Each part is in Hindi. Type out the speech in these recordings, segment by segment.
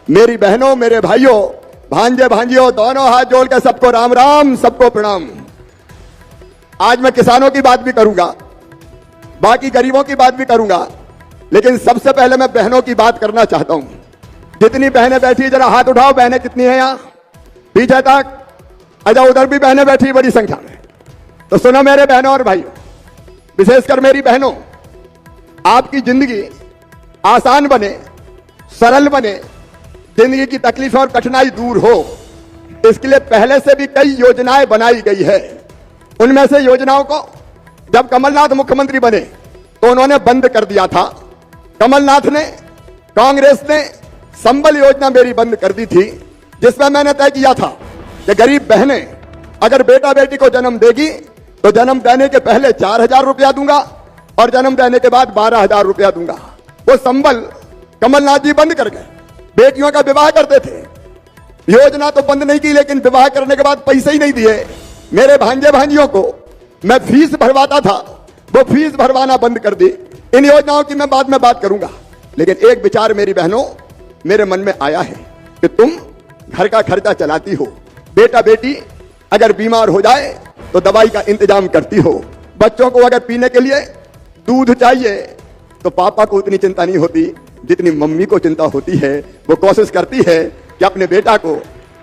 मेरी बहनों, मेरे भाइयों, भांजे भांजियों, दोनों हाथ जोड़ के सबको राम राम, सबको प्रणाम। आज मैं किसानों की बात भी करूंगा, बाकी गरीबों की बात भी करूंगा, लेकिन सबसे पहले मैं बहनों की बात करना चाहता हूं। जितनी बहनें बैठी जरा हाथ उठाओ, बहनें कितनी हैं यहां पीछे तक? अच्छा, उधर भी बहनें बैठी बड़ी संख्या में। तो सुनो मेरे बहनों और भाइयों, विशेषकर मेरी बहनों, आपकी जिंदगी आसान बने, सरल बने, जिंदगी की तकलीफ और कठिनाई दूर हो, इसके लिए पहले से भी कई योजनाएं बनाई गई है। उनमें से योजनाओं को जब कमलनाथ मुख्यमंत्री बने तो उन्होंने बंद कर दिया था। कमलनाथ ने, कांग्रेस ने संबल योजना मेरी बंद कर दी थी, जिसमें मैंने तय किया था कि गरीब बहनें अगर बेटा बेटी को जन्म देगी तो जन्म देने के पहले 4,000 रुपया दूंगा और जन्म देने के बाद 12,000 रुपया दूंगा। वो संबल कमलनाथ जी बंद कर गए। बेटियों का विवाह करते थे, योजना तो बंद नहीं की, लेकिन विवाह करने के बाद पैसे ही नहीं दिए। मेरे भांजे भांजियों को मैं फीस भरवाता था, वो फीस भरवाना बंद कर दी। इन योजनाओं की मैं बाद में बात करूंगा, लेकिन एक विचार मेरी बहनों मेरे मन में आया है कि तुम घर का खर्चा चलाती हो, बेटा बेटी अगर बीमार हो जाए तो दवाई का इंतजाम करती हो, बच्चों को अगर पीने के लिए दूध चाहिए तो पापा को उतनी चिंता नहीं होती जितनी मम्मी को चिंता होती है। वो कोशिश करती है कि अपने बेटा को,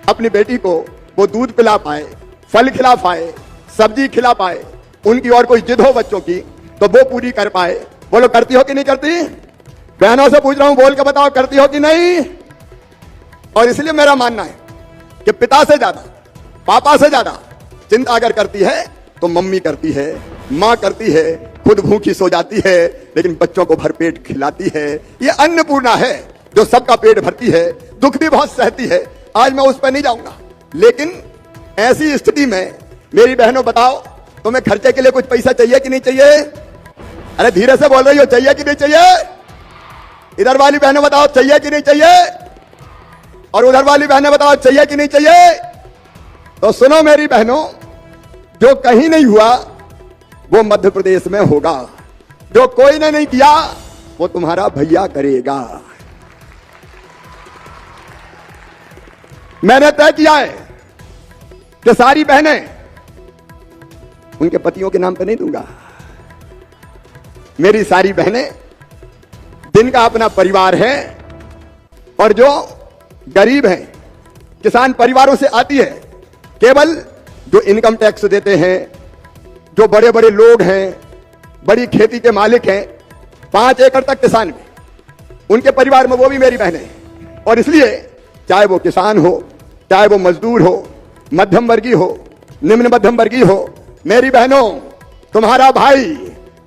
अपनी बेटी को वो दूध पिला पाए, फल खिला पाए, सब्जी खिला पाए, उनकी और कोई जिद हो बच्चों की तो वो पूरी कर पाए। बोलो, करती हो कि नहीं करती? बहनों से पूछ रहा हूं, बोल के बताओ, करती हो कि नहीं? और इसलिए मेरा मानना है कि पिता से ज्यादा, पापा से ज्यादा चिंता अगर करती है तो मम्मी करती है, मां करती है। खुद भूखी सो जाती है लेकिन बच्चों को भरपेट खिलाती है। ये अन्नपूर्णा है जो सबका पेट भरती है, दुख भी बहुत सहती है। आज मैं उस पर नहीं जाऊंगा, लेकिन ऐसी स्थिति में मेरी बहनों बताओ, तुम्हें खर्चे के लिए कुछ पैसा चाहिए कि नहीं चाहिए? अरे धीरे से बोल रही हो, चाहिए कि नहीं चाहिए? इधर वाली बहनें बताओ, चाहिए कि नहीं चाहिए? और उधर वाली बहनें बताओ, चाहिए कि नहीं चाहिए? तो सुनो मेरी बहनों, जो कहीं नहीं हुआ वो मध्य प्रदेश में होगा। जो कोई ने नहीं किया वो तुम्हारा भैया करेगा। मैंने तय किया है कि सारी बहनें उनके पतियों के नाम पे नहीं दूंगा। मेरी सारी बहनें जिनका अपना परिवार है और जो गरीब हैं, किसान परिवारों से आती है, केवल जो इनकम टैक्स देते हैं, जो बड़े बड़े लोग हैं, बड़ी खेती के मालिक हैं, 5 एकड़ तक किसान में, उनके परिवार में वो भी मेरी बहनें हैं। और इसलिए चाहे वो किसान हो, चाहे वो मजदूर हो, मध्यम वर्गीय हो, निम्न मध्यम वर्गीय हो, मेरी बहनों, तुम्हारा भाई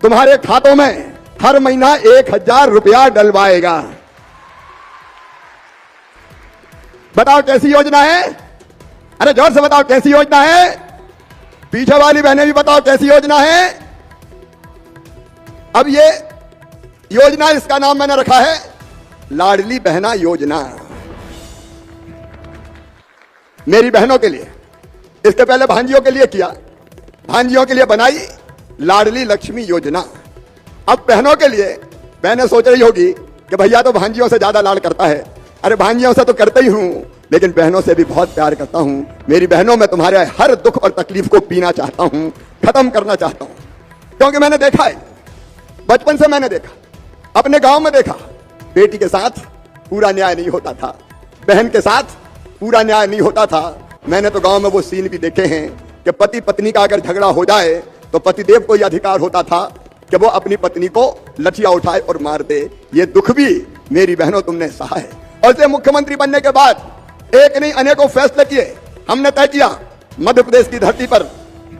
तुम्हारे खातों में हर महीना 1,000 रुपया डलवाएगा। बताओ कैसी योजना है? अरे जोर से बताओ कैसी योजना है? पीछे वाली बहनें भी बताओ कैसी योजना है? अब ये योजना, इसका नाम मैंने रखा है लाडली बहना योजना। मेरी बहनों के लिए, इसके पहले भांजियों के लिए किया, भांजियों के लिए बनाई लाडली लक्ष्मी योजना। अब बहनों के लिए, बहनें सोच रही होगी कि भैया तो भांजियों से ज्यादा लाड करता है। अरे भांजियों से तो करता ही हूं, लेकिन बहनों से भी बहुत प्यार करता हूं। मेरी बहनों, मैं तुम्हारे हर दुख और तकलीफ को पीना चाहता हूं, खत्म करना चाहता हूं, क्योंकि मैंने देखा है, बचपन से मैंने देखा, अपने गांव में देखा, बेटी के साथ पूरा न्याय नहीं होता था, बहन के साथ पूरा न्याय नहीं होता था। मैंने तो गांव में वो सीन भी देखे हैं कि पति पत्नी का अगर झगड़ा हो जाए तो पतिदेव को यह अधिकार होता था कि वो अपनी पत्नी को लठिया उठाए और मार दे। ये दुख भी मेरी बहनों तुमने सहा है। और से मुख्यमंत्री बनने के बाद एक नहीं अनेकों फैसले किए। हमने तय किया मध्य प्रदेश की धरती पर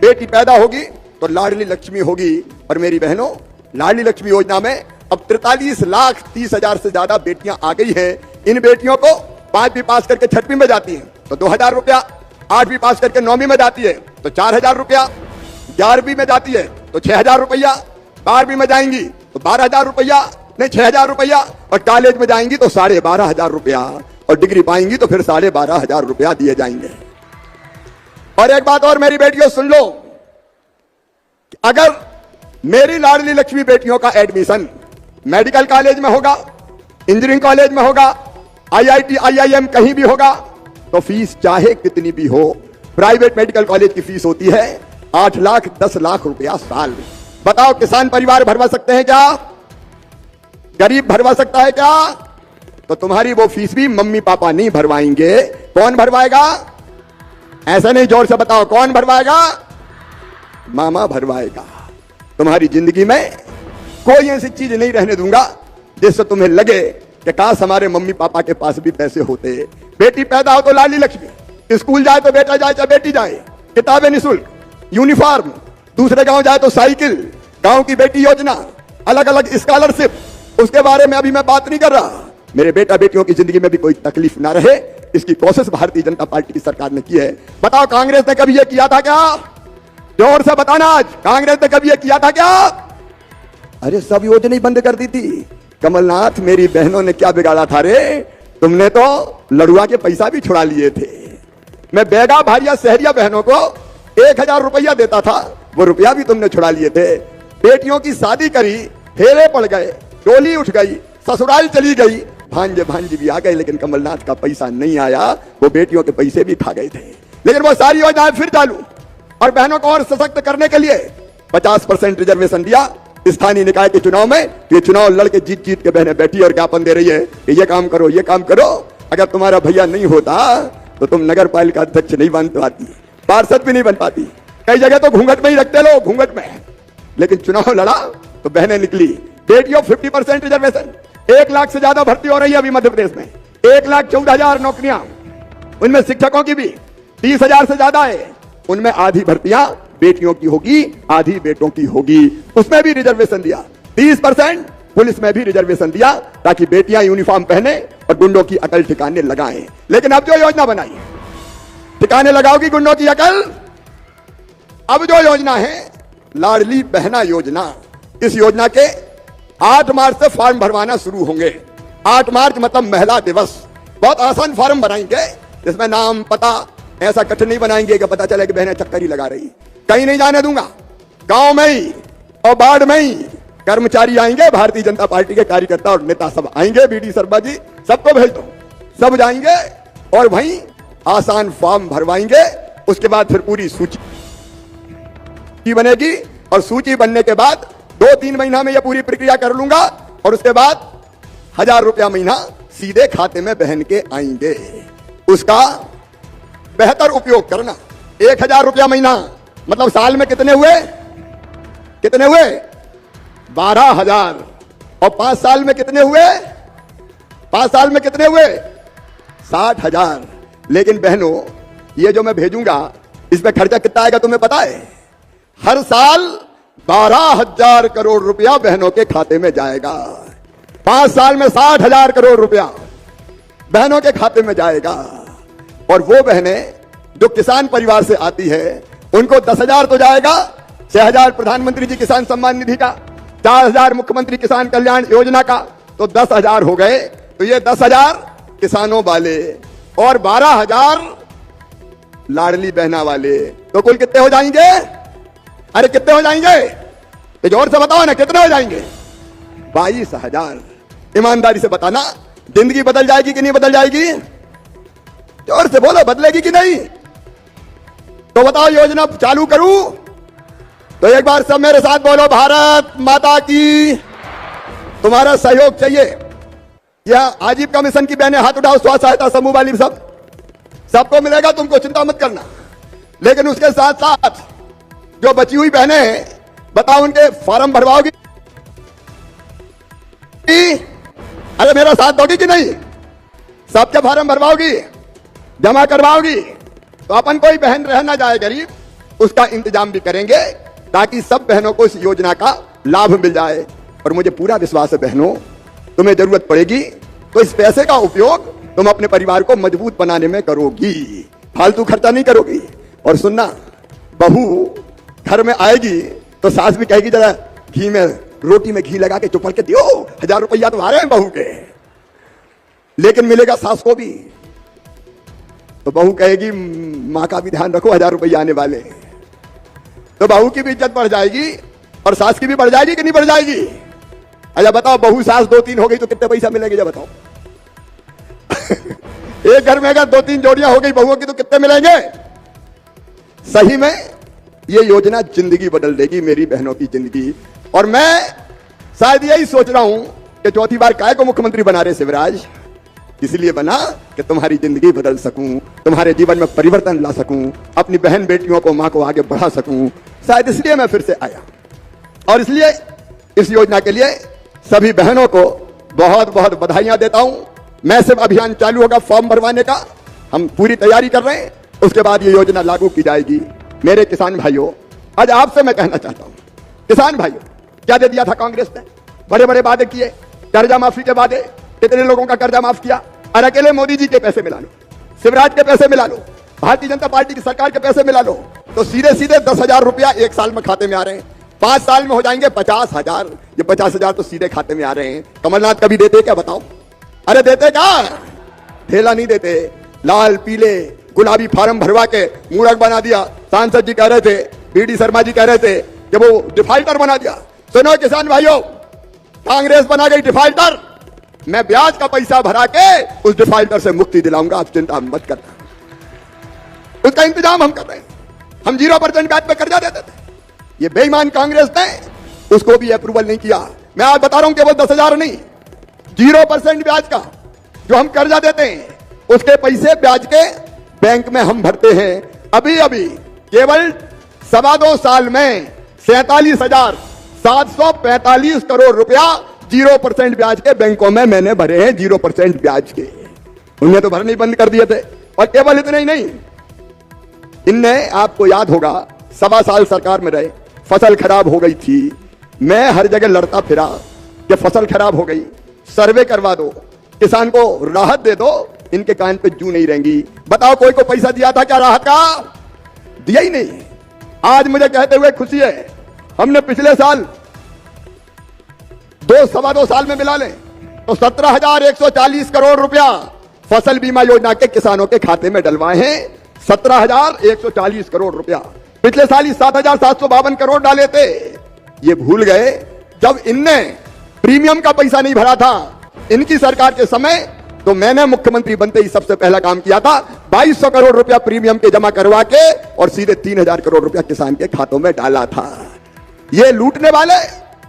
बेटी पैदा होगी तो लाडली लक्ष्मी होगी। और मेरी बहनों, लाडली लक्ष्मी योजना में अब 43,30,000 से ज्यादा बेटियां आ गई हैं। इन बेटियों को 5वीं पास करके 6वीं में जाती हैं तो 2,000 रुपया, 8वीं पास करके 9वीं में जाती है तो 4,000 रुपया, 11वीं में जाती है तो 6,000 रुपया, 12वीं में जाएंगी तो 12,000 रुपया, नहीं 6,000 रुपया, और कॉलेज में जाएंगी तो 12,500 रुपया, और डिग्री पाएंगी तो फिर 12,500 रुपया दिए जाएंगे। और एक बात और मेरी बेटियों सुन लो, अगर मेरी लाडली लक्ष्मी बेटियों का एडमिशन मेडिकल कॉलेज में होगा, इंजीनियरिंग कॉलेज में होगा, IIT IIM कहीं भी होगा तो फीस चाहे कितनी भी हो, प्राइवेट मेडिकल कॉलेज की फीस होती है 8 लाख 10 लाख रुपया साल में। बताओ किसान परिवार भरवा सकते हैं क्या? गरीब भरवा सकता है क्या? तो तुम्हारी वो फीस भी मम्मी पापा नहीं भरवाएंगे। कौन भरवाएगा? ऐसा नहीं, जोर से बताओ कौन भरवाएगा? मामा भरवाएगा। तुम्हारी जिंदगी में कोई ऐसी चीज नहीं रहने दूंगा जिससे तुम्हें लगे कि काश हमारे मम्मी पापा के पास भी पैसे होते। बेटी पैदा हो तो लाली लक्ष्मी, स्कूल जाए तो बेटा जाए चाहे बेटी जाए, किताबें निःशुल्क, यूनिफॉर्म, दूसरे गांव जाए तो साइकिल, गांव की बेटी योजना, अलग अलग स्कॉलरशिप, उसके बारे में अभी मैं बात नहीं कर रहा। मेरे बेटा बेटियों की जिंदगी में भी कोई तकलीफ ना रहे, इसकी कोशिश भारतीय जनता पार्टी की सरकार ने की है। बताओ कांग्रेस ने कभी यह किया था क्या? जोर से बताना, आज कांग्रेस ने कभी यह किया था क्या? अरे सब योजना बंद कर दी थी। कमलनाथ मेरी बहनों ने क्या बिगाड़ा था रे? तुमने तो लड़ुआ के पैसा भी छुड़ा लिए थे। मैं बेगा भारिया शहरिया बहनों को 1000 रुपया देता था, वो रुपया भी तुमने छुड़ा लिए थे। बेटियों की शादी करी, फेरे पड़ गए, डोली उठ गई, ससुराल चली गई, भांजे भांजी भी आ गए, लेकिन कमलनाथ का पैसा नहीं आया। वो बेटियों के पैसे भी खा गए थे, लेकिन वो सारी योजनाएं फिर चालू। और बहनों को और सशक्त करने के लिए 50% रिजर्वेशन दिया स्थानीय निकाय के चुनाव में। ये चुनाव लड़के जीत जीत के बहनें बैठी और ज्ञापन दे रही है कि ये काम करो, ये काम करो। अगर तुम्हारा भैया नहीं होता तो तुम नगर पालिका अध्यक्ष नहीं बन पाती, पार्षद भी नहीं बन पाती। कई जगह तो घूंघट में ही रखते लोग, घूंघट में, लेकिन चुनाव लड़ा तो बहनें निकली। बेटियों 50% रिजर्वेशन, 1 लाख से ज्यादा भर्ती हो रही है अभी मध्य प्रदेश में, 1,14,000 नौकरियां, उनमें शिक्षकों की भी 30,000 से ज्यादा है। उनमें आधी भर्तियां बेटियों की होगी, आधी बेटों की होगी। उसमें भी रिजर्वेशन दिया। 30% पुलिस में भी रिजर्वेशन दिया ताकि बेटियां यूनिफॉर्म पहने और गुंडों की अकल ठिकाने लगाएं। लेकिन अब जो योजना बनाई, ठिकाने लगाओगी गुंडों की अकल। अब जो योजना है लाडली बहना योजना, इस योजना के 8 मार्च से फॉर्म भरवाना शुरू होंगे। 8 मार्च मतलब महिला दिवस। बहुत आसान फॉर्म बनाएंगे जिसमें नाम पता, ऐसा कठिन नहीं बनाएंगे कि पता चले कि बहनें चक्कर ही लगा रही। कहीं नहीं जाने दूंगा, गांव में ही और बाढ़ में ही कर्मचारी आएंगे, भारतीय जनता पार्टी के कार्यकर्ता और नेता सब आएंगे, बीडी शर्मा जी सबको भेज दो, सब जाएंगे और वहीं आसान फॉर्म भरवाएंगे। उसके बाद फिर पूरी सूची बनेगी और सूची बनने के बाद 2-3 महीना में यह पूरी प्रक्रिया कर लूंगा और उसके बाद 1000 रुपया महीना सीधे खाते में बहन के आएंगे। उसका बेहतर उपयोग करना। 1000 रुपया महीना मतलब साल में कितने हुए? 12,000। और 5 साल में कितने हुए? 5 साल में कितने हुए? 60,000। लेकिन बहनों, ये जो मैं भेजूंगा इसमें खर्चा कितना आएगा तुम्हें पता है? हर साल 12,000 करोड़ रुपया बहनों के खाते में जाएगा। 5 साल में 60,000 करोड़ रुपया बहनों के खाते में जाएगा। और वो बहनें जो किसान परिवार से आती है उनको 10,000 तो जाएगा, 6,000 प्रधानमंत्री जी किसान सम्मान निधि का, 4,000 मुख्यमंत्री किसान कल्याण योजना का, तो 10,000 हो गए। तो ये 10,000 किसानों वाले और 12,000 लाडली बहना वाले, तो कुल कितने हो जाएंगे? अरे कितने हो जाएंगे? तो जोर से बताओ ना, कितने हो जाएंगे? 22,000। ईमानदारी से बताना, जिंदगी बदल जाएगी कि नहीं बदल जाएगी? जोर से बोलो, बदलेगी कि नहीं? तो बताओ, योजना चालू करूं? तो एक बार सब मेरे साथ बोलो, भारत माता की। तुम्हारा सहयोग चाहिए। यह आजीविका मिशन की बहनें हाथ उठाओ, स्व सहायता समूह वाली सबको मिलेगा, तुमको चिंता मत करना। लेकिन उसके साथ साथ जो बची हुई बहनें हैं, बताओ उनके फॉर्म भरवाओगी? अरे मेरा साथ दोगी कि नहीं? सबके फॉर्म भरवाओगी, जमा करवाओगी? तो अपन कोई बहन रह ना जाए गरीब, उसका इंतजाम भी करेंगे ताकि सब बहनों को इस योजना का लाभ मिल जाए। और मुझे पूरा विश्वास है बहनों, तुम्हें जरूरत पड़ेगी तो इस पैसे का उपयोग तुम अपने परिवार को मजबूत बनाने में करोगी, फालतू खर्चा नहीं करोगी। और सुनना, बहू घर में आएगी तो सास भी कहेगी जरा घी में, रोटी में घी लगा के चुपड़ के दियो, 1000 रुपया तो आ रहे हैं बहू के, लेकिन मिलेगा सास को भी। तो बहू कहेगी माँ का भी ध्यान रखो, 1000 रुपया आने वाले। तो बहू की भी इज्जत बढ़ जाएगी और सास की भी बढ़ जाएगी कि नहीं बढ़ जाएगी? अच्छा बताओ, बहू सास 2-3 हो गई तो कितने पैसा मिलेंगे जब बताओ? एक घर में अगर 2-3 जोड़ियां हो गई बहुओं की तो कितने मिलेंगे? सही में ये योजना जिंदगी बदल देगी, मेरी बहनों की जिंदगी। और मैं शायद यही सोच रहा हूं कि चौथी बार काय को मुख्यमंत्री बना रहे शिवराज? इसलिए बना कि तुम्हारी जिंदगी बदल सकूं, तुम्हारे जीवन में परिवर्तन ला सकूं, अपनी बहन बेटियों को, मां को आगे बढ़ा सकूं। शायद इसलिए मैं फिर से आया। और इसलिए इस योजना के लिए सभी बहनों को बहुत बहुत बधाइयां देता हूं। मैं सिर्फ अभियान चालू होगा फॉर्म भरवाने का, हम पूरी तैयारी कर रहे हैं, उसके बाद ये योजना लागू की जाएगी। मेरे किसान भाइयों, आज आपसे मैं कहना चाहता हूं, किसान भाइयों, क्या दे दिया था कांग्रेस ने? बड़े बड़े वादे किए, कर्जा माफी के वादे, कितने लोगों का कर्जा माफ किया? और अकेले मोदी जी के पैसे मिला लो, शिवराज के पैसे मिला लो, भारतीय जनता पार्टी की सरकार के पैसे मिला लो, तो सीधे सीधे 10,000 रुपया एक साल में खाते में आ रहे हैं। 5 साल में हो जाएंगे 50,000। ये 50,000 तो सीधे खाते में आ रहे हैं। कमलनाथ कभी देते क्या बताओ? अरे देते क्या? थैला नहीं देते, लाल पीले गुलाबी फार्म भरवा के मूर्ख बना दिया। सांसद जी कह रहे थे, बीडी शर्मा जी कह रहे थे कि वो डिफाल्टर बना दिया। सुनो किसान भाइयों, कांग्रेस बना गई डिफाल्टर, मैं ब्याज का पैसा भरा के उस डिफाल्टर से मुक्ति दिलाऊंगा, आप चिंता मत करना। उसका इंतजाम हम कर रहे हैं। हम 0% ब्याज पे कर्जा देते थे, ये बेईमान कांग्रेस ने उसको भी अप्रूवल नहीं किया। मैं आज बता रहा हूं, केवल 10,000 नहीं, 0% ब्याज का जो हम कर्जा देते हैं, उसके पैसे ब्याज के बैंक में हम भरते हैं। अभी अभी केवल 2.25 साल में 47,745 करोड़ रुपया 0% ब्याज के बैंकों में मैंने भरे हैं। 0% ब्याज के, उन्हें तो भरने बंद कर दिए थे। और केवल इतने ही नहीं, इनने, आपको याद होगा, 1.25 साल सरकार में रहे, फसल खराब हो गई थी, मैं हर जगह लड़ता फिरा कि फसल खराब हो गई, सर्वे करवा दो, किसान को राहत दे दो। इनके कान पे जू नहीं रहेंगी। बताओ कोई को पैसा दिया था क्या राहत का? दिया ही नहीं। आज मुझे कहते हुए खुशी है, हमने पिछले साल 2-2.25 साल में मिला लें तो 17,140 करोड़ रुपया फसल बीमा योजना के किसानों के खाते में डलवाए हैं। 17,140 करोड़ रुपया। पिछले साल ही 7,752 करोड़ डाले थे। ये भूल गए जब इनने प्रीमियम का पैसा नहीं भरा था इनकी सरकार के समय, तो मैंने मुख्यमंत्री बनते ही सबसे पहला काम किया था, 2,200 करोड़ रुपया प्रीमियम के जमा करवा के और सीधे 3,000 करोड़ रुपया किसान के खातों में डाला था। ये लूटने वाले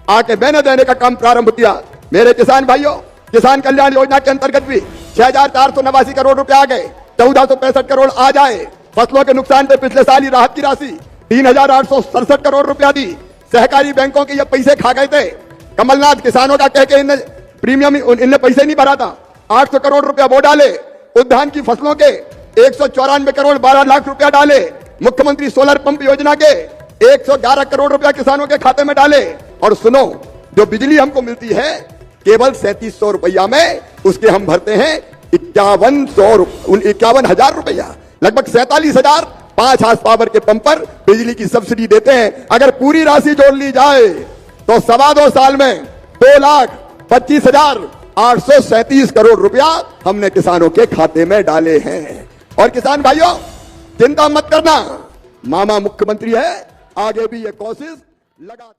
आके मैंने देने का काम प्रारंभ किया। मेरे किसान भाइयों, किसान कल्याण योजना के अंतर्गत भी 6,489 करोड़ रुपया आ गए, 1,465 करोड़ आ जाए। फसलों के नुकसान पे पिछले साल ही राहत की राशि 3,867 करोड़ रुपया दी। सहकारी बैंकों के ये पैसे खा गए थे। कमलनाथ किसानों का कह के इन्हें प्रीमियम, इनने पैसे नहीं भरा था, 800 करोड़ रुपया वो डाले। उद्यान की फसलों के 194 करोड़ 12 लाख रुपया डाले। मुख्यमंत्री सोलर पंप योजना के 111 करोड़ रुपया किसानों के खाते में डाले। और सुनो, जो बिजली हमको मिलती है केवल 3700 रुपया में, उसके हम भरते हैं 51,000 रुपया, लगभग 47,000 5 हार्स पावर के पंप पर बिजली की सब्सिडी देते हैं। अगर पूरी राशि जोड़ ली जाए तो 2.25 साल में 2,25,837 करोड़ रुपया हमने किसानों के खाते में डाले हैं। और किसान भाइयों, चिंता मत करना, मामा मुख्यमंत्री है, आगे भी ये कोशिश लगातार